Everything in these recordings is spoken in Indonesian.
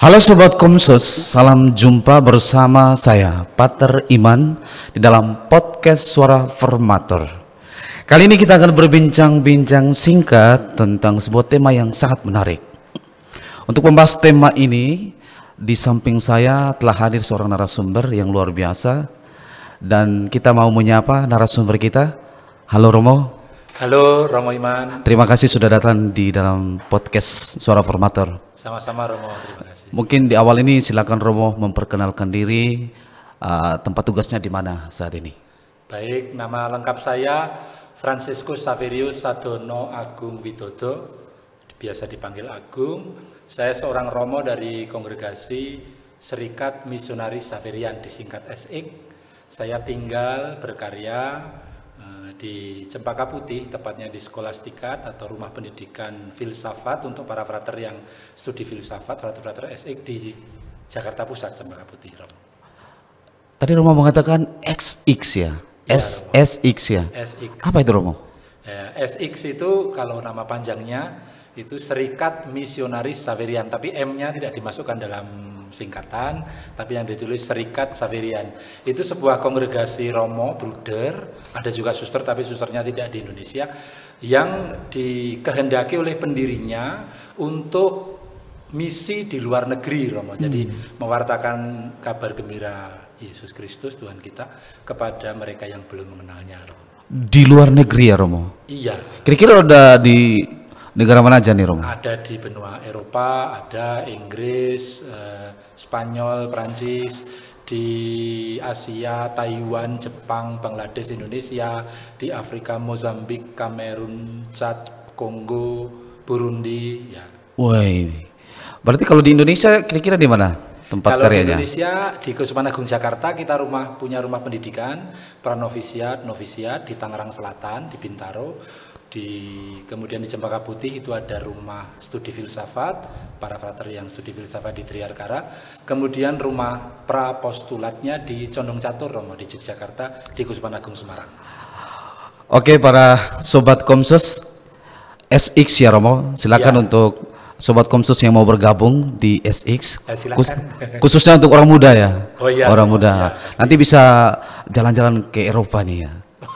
Halo Sobat Komsos, salam jumpa bersama saya Pater Iman di dalam podcast Suara Formator. Kali ini kita akan berbincang-bincang singkat tentang sebuah tema yang sangat menarik. Untuk membahas tema ini, di samping saya telah hadir seorang narasumber yang luar biasa, dan kita mau menyapa narasumber kita. Halo Romo. Halo Romo Iman. Terima kasih sudah datang di dalam podcast Suara Formator. Sama-sama Romo, terima kasih. Mungkin di awal ini silakan Romo memperkenalkan diri, tempat tugasnya di mana saat ini. Baik, nama lengkap saya Franciscus Saverius Sadono Agung Widodo, biasa dipanggil Agung. Saya seorang Romo dari Kongregasi Serikat Misionaris Saverian, disingkat SIK. Saya tinggal berkarya di Cempaka Putih, tepatnya di Skolastikat atau Rumah Pendidikan Filsafat untuk para frater yang studi filsafat, frater-frater SIK di Jakarta Pusat, Cempaka Putih, Romo. Tadi Romo mengatakan XX ya, SX ya. SX. Apa itu Romo? SX itu kalau nama panjangnya itu Serikat Misionaris Saverian, tapi M-nya tidak dimasukkan dalam singkatan, tapi yang ditulis Serikat Saverian. Itu sebuah kongregasi Romo, Bruder, ada juga suster, tapi susternya tidak di Indonesia, yang dikehendaki oleh pendirinya untuk misi di luar negeri, Romo. Jadi mewartakan kabar gembira Yesus Kristus, Tuhan kita, kepada mereka yang belum mengenalnya, Romo. Di luar negeri ya Romo? Iya. Kira-kira udah di negara mana aja nih Romo? Ada di benua Eropa, ada Inggris, Spanyol, Prancis, di Asia, Taiwan, Jepang, Bangladesh, Indonesia, di Afrika, Mozambik, Kamerun, Chad, Kongo, Burundi, ya. Woi, berarti kalau di Indonesia kira-kira di mana tempat Kalau karyanya? di Indonesia, di Keuskupan Agung Jakarta, kita punya rumah pendidikan, pranovisiat, novisiat di Tangerang Selatan, di Bintaro. Kemudian di Cempaka Putih itu ada rumah studi filsafat, para frater yang studi filsafat di Triarkara. Kemudian rumah prapostulatnya di Condong Catur, Romo, di Yogyakarta, di Keuskupan Agung Semarang. Oke, para Sobat Komsos SX ya Romo, silakan Ya. untuk Sobat Komsos yang mau bergabung di SX, silakan. khususnya untuk orang muda ya. Oh iya, orang muda. iya, Nanti bisa jalan-jalan ke Eropa nih ya.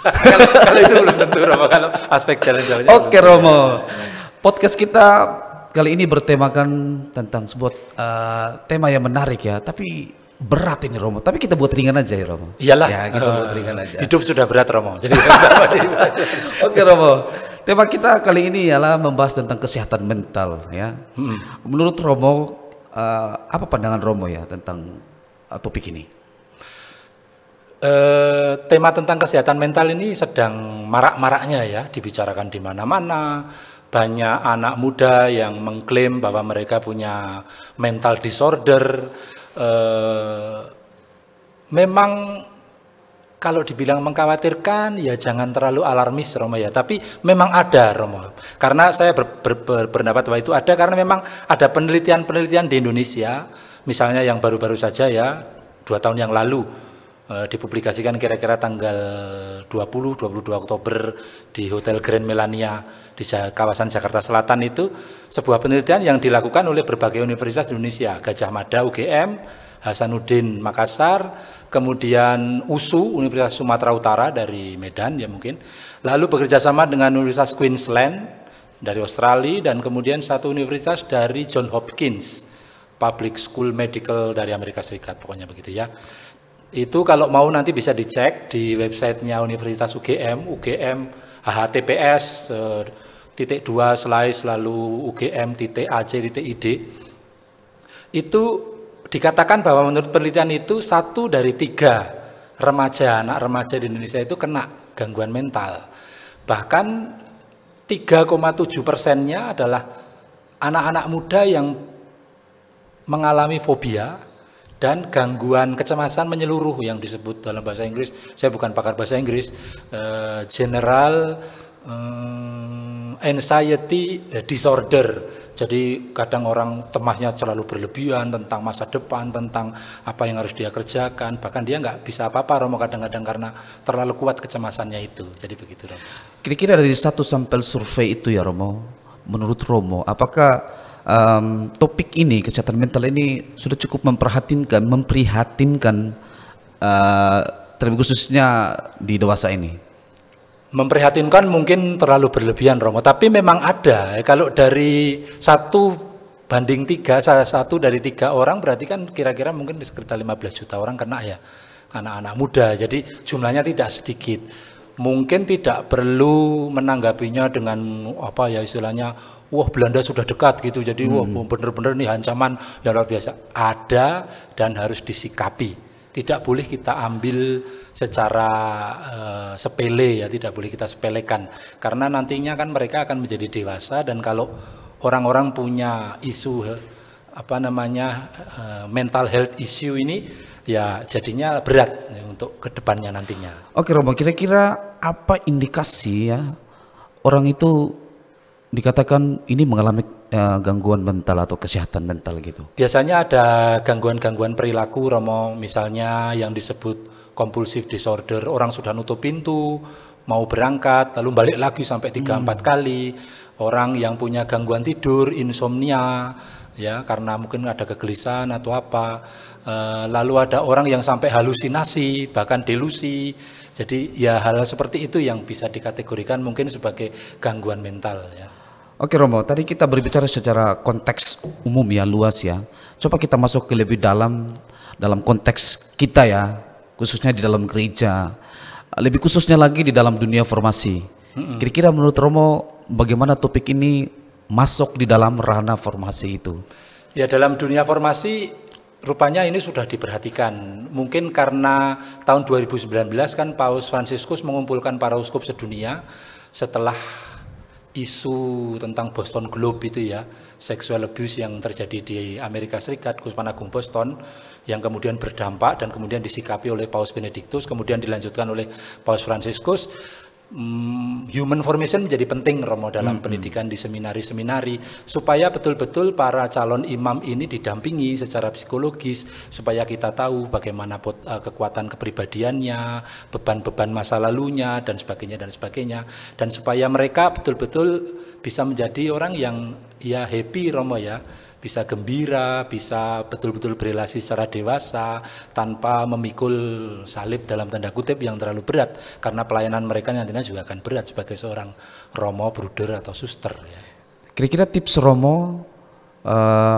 kalau itu belum tentu, Romo, kalau aspek jalan-jalannya. Oke Romo, podcast kita kali ini bertemakan tentang sebuah tema yang menarik ya, tapi berat ini Romo. Tapi kita buat ringan aja ya Romo. Iyalah, Ya kita buat ringan aja. hidup sudah berat, Romo. Jadi Oke Romo, tema kita kali ini ialah membahas tentang kesehatan mental ya. Menurut Romo, apa pandangan Romo ya tentang topik ini? Tema tentang kesehatan mental ini sedang marak-maraknya ya, dibicarakan di mana-mana. Banyak anak muda yang mengklaim bahwa mereka punya mental disorder. Memang kalau dibilang mengkhawatirkan ya jangan terlalu alarmis, Romo ya. Tapi memang ada, Romo. Karena saya berpendapat bahwa itu ada karena memang ada penelitian-penelitian di Indonesia, misalnya yang baru-baru saja ya, 2 tahun yang lalu. Dipublikasikan kira-kira tanggal 22 Oktober di Hotel Grand Melania di kawasan Jakarta Selatan. Itu sebuah penelitian yang dilakukan oleh berbagai universitas di Indonesia, Gajah Mada UGM, Hasanuddin Makassar, kemudian USU Universitas Sumatera Utara dari Medan ya mungkin, lalu bekerja sama dengan Universitas Queensland dari Australia, dan kemudian satu universitas dari John Hopkins Public School Medical dari Amerika Serikat, pokoknya begitu ya. Itu kalau mau nanti bisa dicek di websitenya Universitas UGM https /2 ugm.ac.id. Itu dikatakan bahwa menurut penelitian itu 1 dari 3 anak remaja di Indonesia itu kena gangguan mental. Bahkan 3,7%-nya adalah anak-anak muda yang mengalami fobia dan gangguan kecemasan menyeluruh yang disebut dalam bahasa Inggris, saya bukan pakar bahasa Inggris, general anxiety disorder. Jadi kadang orang cemasnya terlalu berlebihan tentang masa depan, tentang apa yang harus dia kerjakan, bahkan dia nggak bisa apa-apa, Romo, kadang-kadang karena terlalu kuat kecemasannya itu. Jadi begitu, Romo. Kira-kira dari 1 sampel survei itu ya Romo, menurut Romo, apakah topik ini, kesehatan mental ini sudah cukup memprihatinkan, terlebih khususnya di dewasa ini. Memprihatinkan mungkin terlalu berlebihan Romo, tapi memang ada. Kalau dari 1:3, salah satu dari 3 orang berarti kan kira-kira mungkin sekitar 15 juta orang kena ya, anak-anak muda. Jadi jumlahnya tidak sedikit. Mungkin tidak perlu menanggapinya dengan apa ya istilahnya, wah Belanda sudah dekat gitu. Jadi wah benar-benar nih ancaman yang luar biasa. Ada dan harus disikapi. Tidak boleh kita ambil secara sepele ya, tidak boleh kita sepelekan. Karena nantinya kan mereka akan menjadi dewasa, dan kalau orang-orang punya isu mental health issue ini ya jadinya berat ya, untuk kedepannya nantinya. Oke Romo, kira-kira apa indikasi ya orang itu dikatakan ini mengalami gangguan mental atau kesehatan mental gitu? Biasanya ada gangguan-gangguan perilaku Romo, misalnya yang disebut compulsive disorder, orang sudah nutup pintu, mau berangkat lalu balik lagi sampai 3-4 kali. Orang yang punya gangguan tidur, insomnia ya, karena mungkin ada kegelisahan atau apa. Lalu ada orang yang sampai halusinasi, bahkan delusi. Jadi ya hal seperti itu yang bisa dikategorikan mungkin sebagai gangguan mental ya. Oke Romo, tadi kita berbicara secara konteks umum ya, luas ya. Coba kita masuk ke lebih dalam konteks kita ya, khususnya di dalam gereja, lebih khususnya lagi di dalam dunia formasi. Kira-kira menurut Romo bagaimana topik ini masuk di dalam ranah formasi itu? Ya, dalam dunia formasi rupanya ini sudah diperhatikan. Mungkin karena tahun 2019 kan Paus Fransiskus mengumpulkan para uskup sedunia setelah isu tentang Boston Globe itu ya, sexual abuse yang terjadi di Amerika Serikat, Keuskupan Agung Boston, yang kemudian berdampak dan kemudian disikapi oleh Paus Benediktus, kemudian dilanjutkan oleh Paus Fransiskus. Human formation menjadi penting Romo dalam pendidikan di seminari-seminari, supaya betul-betul para calon imam ini didampingi secara psikologis, supaya kita tahu bagaimana kekuatan kepribadiannya, beban-beban masa lalunya dan sebagainya, dan supaya mereka betul-betul bisa menjadi orang yang ya happy Romo ya, bisa gembira, bisa betul-betul berelasi secara dewasa tanpa memikul salib dalam tanda kutip yang terlalu berat, karena pelayanan mereka nantinya juga akan berat sebagai seorang Romo, bruder atau suster ya. Kira-kira tips Romo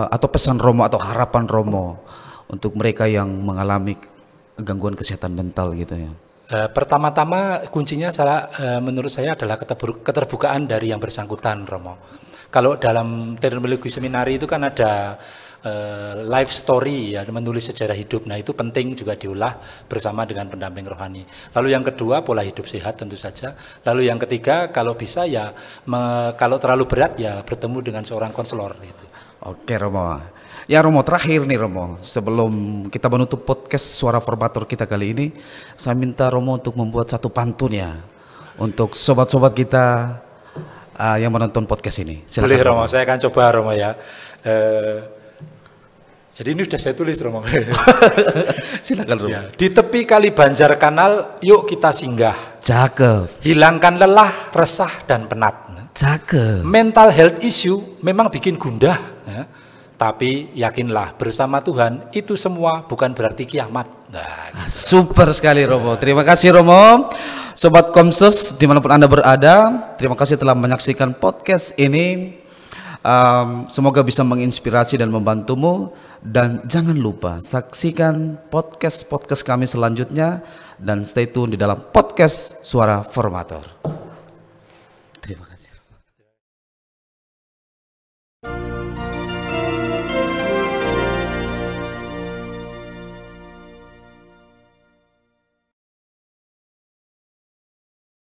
atau pesan Romo atau harapan Romo untuk mereka yang mengalami gangguan kesehatan mental gitu ya? Pertama-tama kuncinya menurut saya adalah keterbukaan dari yang bersangkutan Romo. Kalau dalam terminologi seminari itu kan ada life story ya, menulis sejarah hidup. Nah itu penting juga diolah bersama dengan pendamping rohani. Lalu yang kedua pola hidup sehat tentu saja. Lalu yang ketiga kalau bisa ya kalau terlalu berat ya bertemu dengan seorang konselor gitu. Oke Romo. Ya Romo, terakhir nih Romo, sebelum kita menutup podcast Suara Formator kita kali ini, saya minta Romo untuk membuat satu pantun ya untuk sobat-sobat kita yang menonton podcast ini. Silakan, boleh Romo, saya akan coba Romo ya. Jadi ini sudah saya tulis Romo. Silakan Romo. Ya, di tepi kali Banjar Kanal, yuk kita singgah. Cakep. Hilangkan lelah, resah dan penat. Cakep. Mental health issue memang bikin gundah. Ya. Tapi yakinlah bersama Tuhan itu semua bukan berarti kiamat. Nah, gitu. Super sekali Romo. Terima kasih Romo. Sobat Komsus dimanapun Anda berada, terima kasih telah menyaksikan podcast ini. Semoga bisa menginspirasi dan membantumu. Dan jangan lupa saksikan podcast kami selanjutnya. Dan stay tune di dalam podcast Suara Formator.